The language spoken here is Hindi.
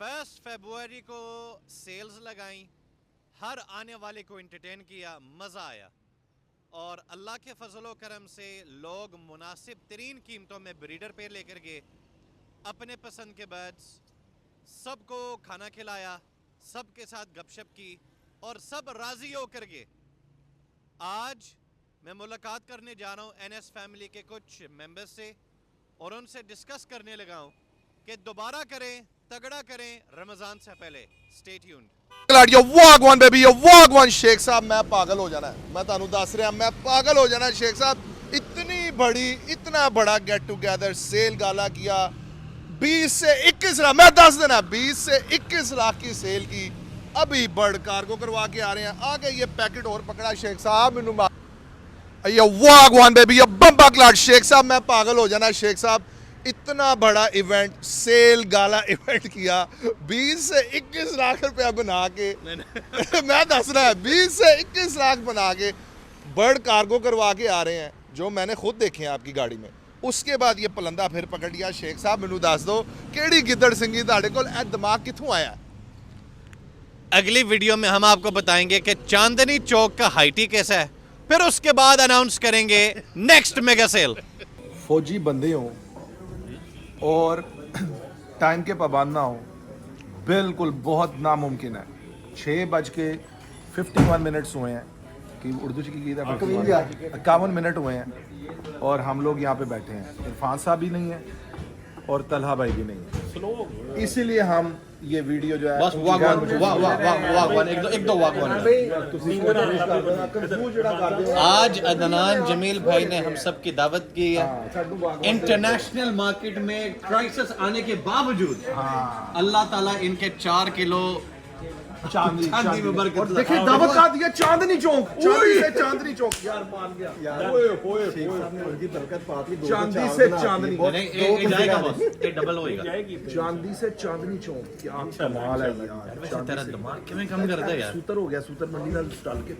1 फरवरी को सेल्स लगाई, हर आने वाले को एंटरटेन किया, मज़ा आया और अल्लाह के फजलो करम से लोग मुनासिब तरीन कीमतों में ब्रीडर पे लेकर गए, अपने पसंद के बर्ड्स, सबको खाना खिलाया, सबके साथ गपशप की और सब राज़ी होकर गए। आज मैं मुलाकात करने जा रहा हूँ एनएस फैमिली के कुछ मेंबर्स से और उनसे डिस्कस करने लगा हूँ कि दोबारा करें, तगड़ा करें रमज़ान से पहले। Stay tuned. यो वागवान बेबी, यो वागवान शेख साहब, मैं पागल हो जाना है, मैं तानू दस रहा, मैं पागल हो जाना है शेख साहब। इतना बड़ा गेट टुगेदर सेल गाला किया, 20 से 21 लाख, मैं 10 देना 20 से 21 लाख की सेल की। अभी बर्ड कार्गो करवा के आ रहे हैं, आगे ये पैकेट और पकड़ा शेख साहब। यो वागवान बेबी, यो बम्बा क्लाट शेख साहब, मैं पागल हो जाना शेख साहब। इतना बड़ा इवेंट, सेल गाला इवेंट किया, 20 से 21 लाख रुपया बना के मैं दस रहा है, 20 से 21 लाख बना के बर्ड कार्गो करवा के आ रहे हैं, जो मैंने खुद देखे हैं आपकी गाड़ी में। उसके बाद ये पलंदा फिर पकड़ लिया। शेख साहब मैनू दस दो केड़ी गिद्दड़ सिंगी तुहाडे कोल ए दिमाग कित्थों आया? अगली वीडियो में हम आपको बताएंगे कि चांदनी चौक का हाईटी कैसा है, फिर उसके बाद अनाउंस करेंगे नेक्स्ट मेगा सेल। फौजी बंदे हों और टाइम के पाबंद ना हो, बिल्कुल बहुत नामुमकिन है। 6:51 हुए हैं कि उर्दू की 51 मिनट हुए हैं और हम लोग यहाँ पे बैठे हैं। इरफान साहब भी नहीं है और तलहा भाई भी नहीं है, इसीलिए हम ये वीडियो जो है आज अदनान जमील भाई ने हम सब की दावत की है। इंटरनेशनल मार्केट में क्राइसिस आने के बावजूद अल्लाह ताला इनके 4 किलो चांदी में बरकत। देखिए दावत का दिया चांदनी चौक, चांदनी चौक यार मान गया यार, चांदी से चांदनी जाएगा बस, ये डबल होएगा। चांदी से चांदनी चौक, क्या कमाल है यार। तेरा दिमाग किਵੇਂ ਕੰਮ करता है यार? सूतर हो गया, सूतर मंडी ਨਾਲ डाल के